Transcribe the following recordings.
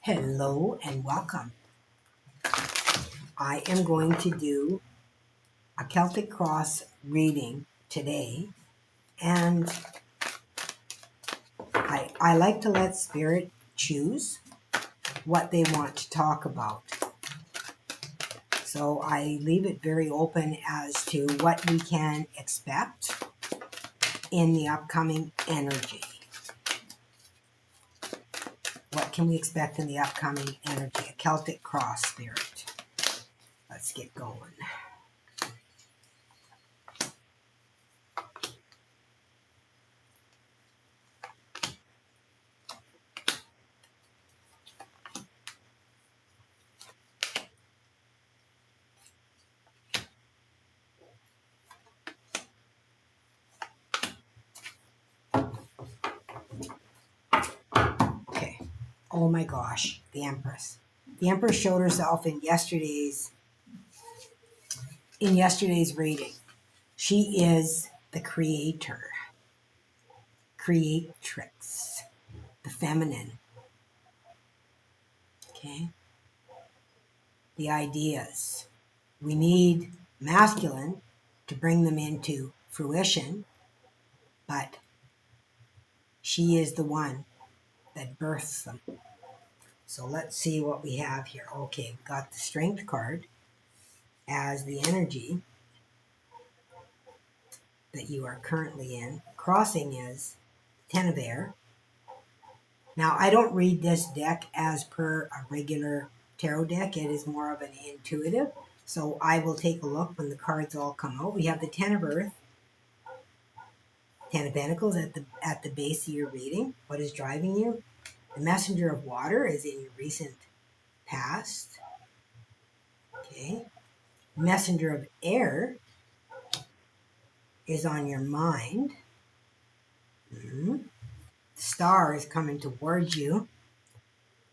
Hello and welcome. I am going to do a Celtic Cross reading today, and I like to let Spirit choose what they want to talk about. So I leave it very open as to what we can expect in the upcoming energy. What can we expect in the upcoming energy? A Celtic Cross Spirit. Let's get going. Okay. Oh my gosh, the Empress. The Empress showed herself in yesterday's reading. She is the creator, creatrix, the feminine. Okay? The ideas. We need masculine to bring them into fruition, but she is the one that births them. So let's see what we have here. Okay, we've got the Strength card as the energy that you are currently in. Crossing is Ten of Air. Now, I don't read this deck as per a regular tarot deck. It is more of an intuitive. So I will take a look when the cards all come out. We have the Ten of Earth, Ten of Pentacles at the base of your reading. What is driving you? The Messenger of Water is in your recent past. Okay. Messenger of Air is on your mind. The Star is coming towards you.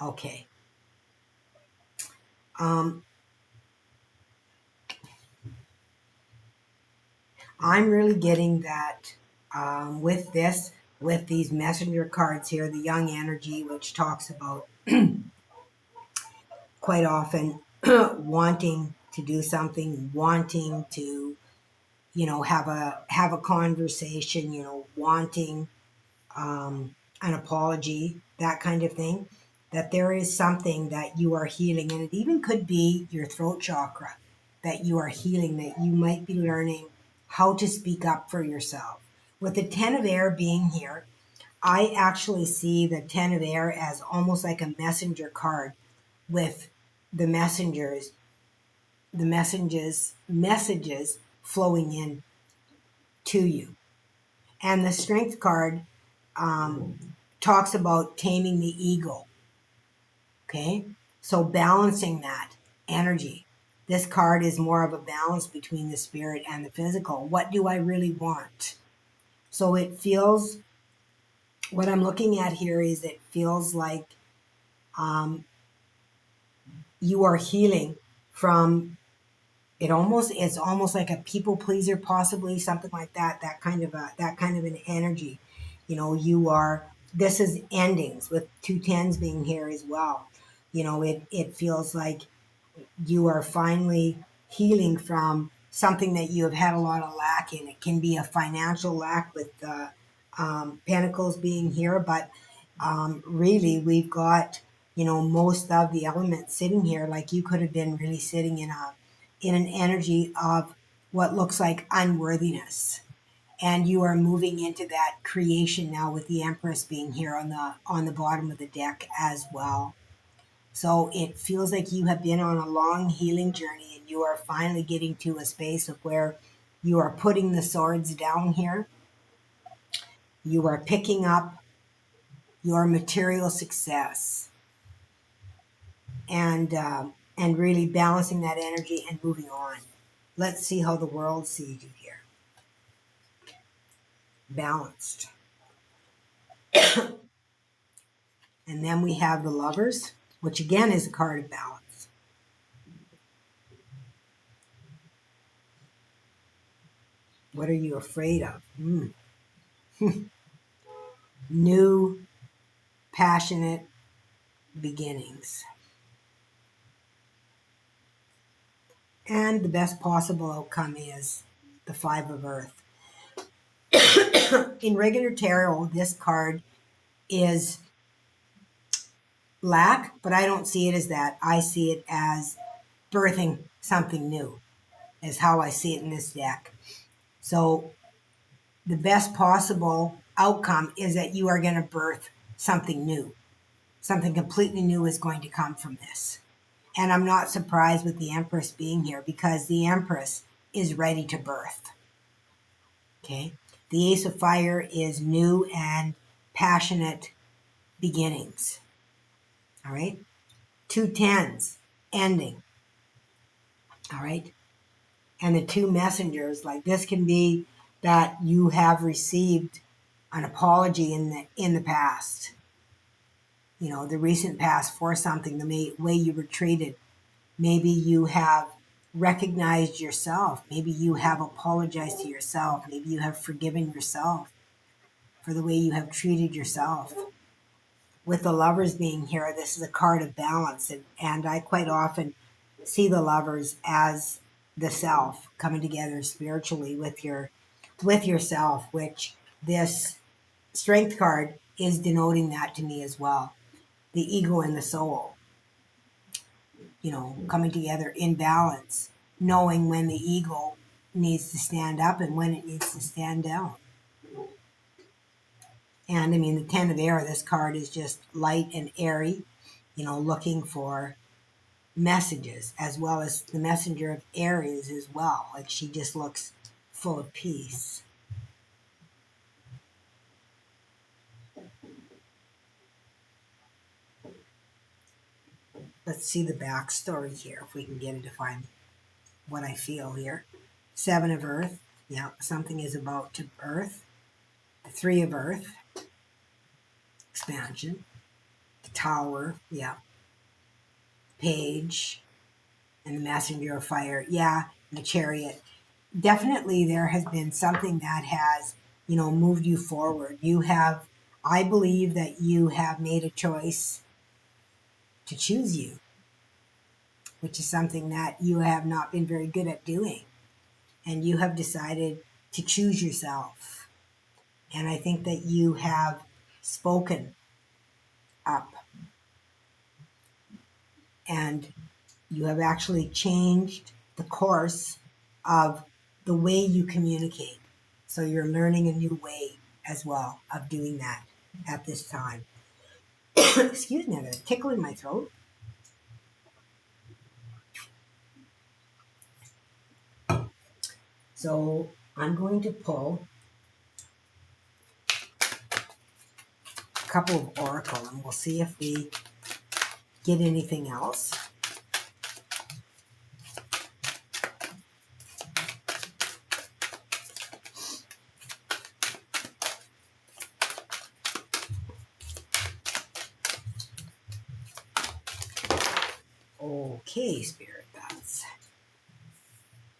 Okay. I'm really getting that with these messenger cards here, the young energy, which talks about quite often wanting to do something, wanting to, have a conversation, wanting an apology, that kind of thing. That there is something that you are healing, and it even could be your throat chakra that you are healing, that you might be learning how to speak up for yourself. With the Ten of Air being here, I actually see the Ten of Air as almost like a messenger card with the messages flowing in to you. And the Strength card talks about taming the ego. Okay? So balancing that energy. This card is more of a balance between the spirit and the physical. What do I really want? So it feels, what I'm looking at here is it feels like you are healing from it's almost like a people pleaser, possibly something like that, that kind of an energy. This is endings with two tens being here as well. It feels like you are finally healing from something that you have had a lot of lack in. It can be a financial lack with the pentacles being here, but really we've got, most of the elements sitting here. Like you could have been really sitting in an energy of what looks like unworthiness. And you are moving into that creation now with the Empress being here on the bottom of the deck as well. So it feels like you have been on a long healing journey, and you are finally getting to a space of where you are putting the swords down here. You are picking up your material success and really balancing that energy and moving on. Let's see how the world sees you here. Balanced. And then we have the Lovers, which again is a card of balance. What are you afraid of? New, passionate, beginnings. And the best possible outcome is the Five of Earth. In regular tarot, this card is lack, but I don't see it as that. I see it as birthing something new, is how I see it in this deck. So the best possible outcome is that you are going to birth something new. Something completely new is going to come from this. And I'm not surprised with the Empress being here because the Empress is ready to birth. Okay? The Ace of Fire is new and passionate beginnings. All right? 2 tens, ending. All right? And the 2 messengers, like this can be that you have received an apology in the past. You know, the recent past for something, the way you were treated. Maybe you have recognized yourself. Maybe you have apologized to yourself. Maybe you have forgiven yourself for the way you have treated yourself. With the Lovers being here, this is a card of balance. And I quite often see the Lovers as the self coming together spiritually with yourself, which this Strength card is denoting that to me as well. The ego and the soul, you know, coming together in balance, knowing when the ego needs to stand up and when it needs to stand down. And I mean, the 10 of air, this card is just light and airy, you know, looking for messages, as well as the messenger of Aries as well. Like she just looks full of peace. Let's see the backstory here, if we can get it to find what I feel here. 7 of Earth. Yeah, something is about to birth. The 3 of Earth. Expansion. The Tower. Yeah. Page. And the Messenger of Fire. Yeah. And the Chariot. Definitely there has been something that has, you know, moved you forward. You have, I believe that you have made a choice to choose you, which is something that you have not been very good at doing. And you have decided to choose yourself. And I think that you have spoken up and you have actually changed the course of the way you communicate. So you're learning a new way as well of doing that at this time. Excuse me, there's a tickle in my throat. So I'm going to pull a couple of oracle and we'll see if we get anything else. Okay, Spirit, that's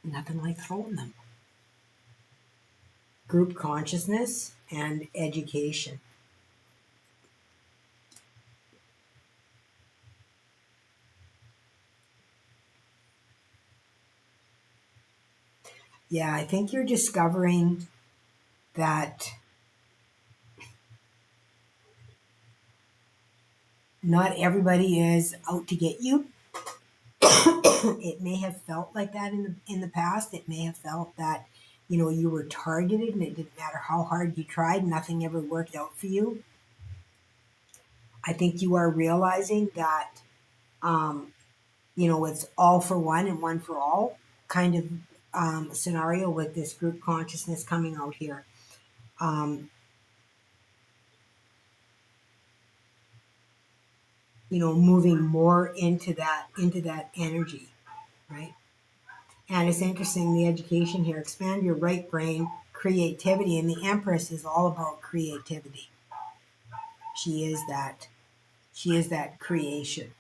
nothing like throwing them. Group consciousness and education. Yeah, I think you're discovering that not everybody is out to get you. It may have felt like that in the past. It may have felt that, you know, you were targeted and it didn't matter how hard you tried, nothing ever worked out for you. I think you are realizing that, you know, it's all for one and one for all kind of scenario with this group consciousness coming out here. You know, moving more into that energy, right? And it's interesting, the education here, expand your right brain, creativity, and the Empress is all about creativity. She is that. She is that creation.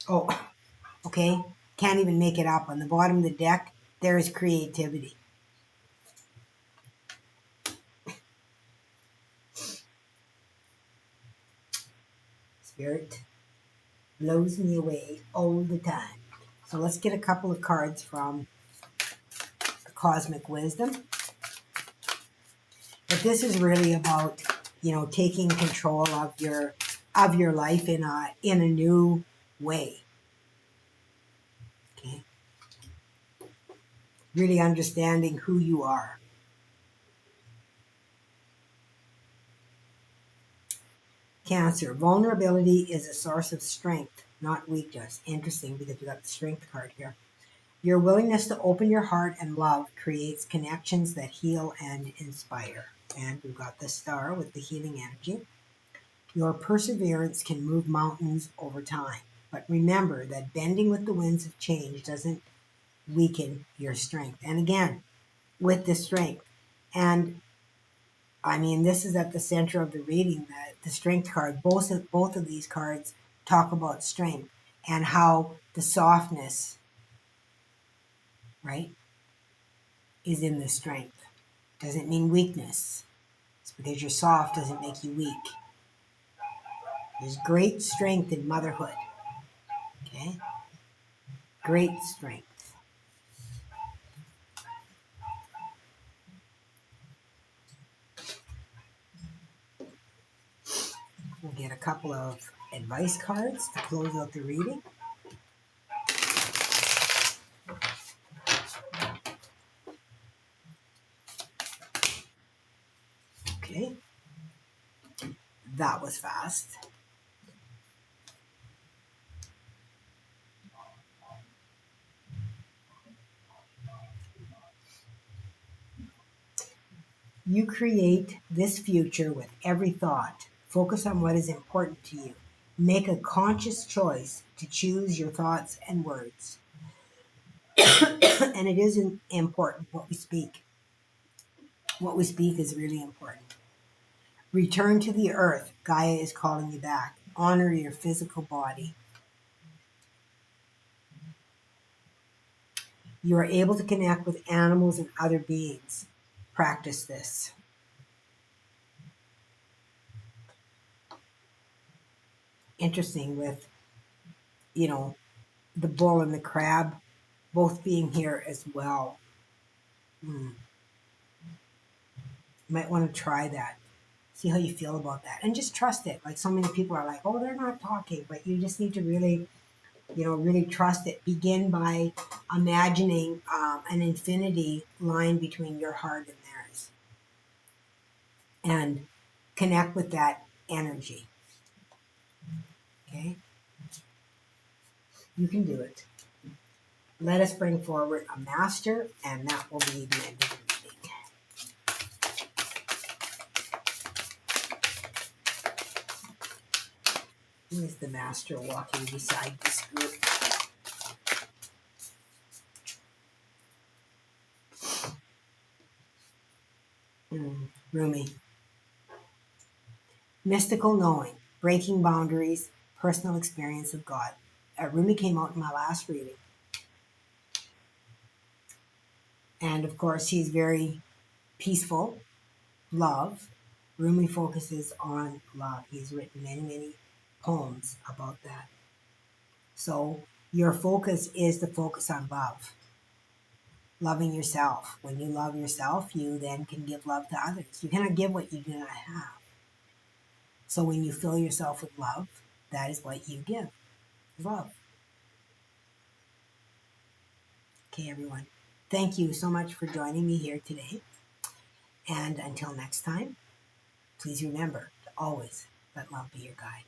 Oh, okay. Can't even make it up. On the bottom of the deck, there is creativity. Spirit, blows me away all the time. So let's get a couple of cards from the Cosmic Wisdom. But this is really about, taking control of your life in a new way. Okay? Really understanding who you are. Cancer. Vulnerability is a source of strength, not weakness. Interesting, because we got the strength card here. Your willingness to open your heart and love creates connections that heal and inspire. And we've got the star with the healing energy. Your perseverance can move mountains over time. But remember that bending with the winds of change doesn't weaken your strength. And again, with the strength. And I mean, this is at the center of the reading, the strength card. Both of these cards talk about strength and how the softness, right, is in the strength. Doesn't mean weakness. It's because you're soft doesn't make you weak. There's great strength in motherhood. Okay? Great strength. We'll get a couple of advice cards to close out the reading. Okay. That was fast. You create this future with every thought. Focus on what is important to you. Make a conscious choice to choose your thoughts and words. And it is important what we speak. What we speak is really important. Return to the earth. Gaia is calling you back. Honor your physical body. You are able to connect with animals and other beings. Practice this. Interesting with, you know, the bull and the crab both being here as well. You might want to try that. See how you feel about that. And just trust it. Like so many people are like, oh, they're not talking. But you just need to really, really trust it. Begin by imagining an infinity line between your heart and theirs. And connect with that energy. Okay? You can do it. Let us bring forward a master, and that will be the end of the reading. Who is the master walking beside this group? Rumi. Mystical knowing, breaking boundaries, personal experience of God. Rumi came out in my last reading. And of course, he's very peaceful, love. Rumi focuses on love. He's written many, many poems about that. So your focus is to focus on love. Loving yourself. When you love yourself, you then can give love to others. You cannot give what you do not have. So when you fill yourself with love, that is what you give. Love. Okay, everyone. Thank you so much for joining me here today. And until next time, please remember to always let love be your guide.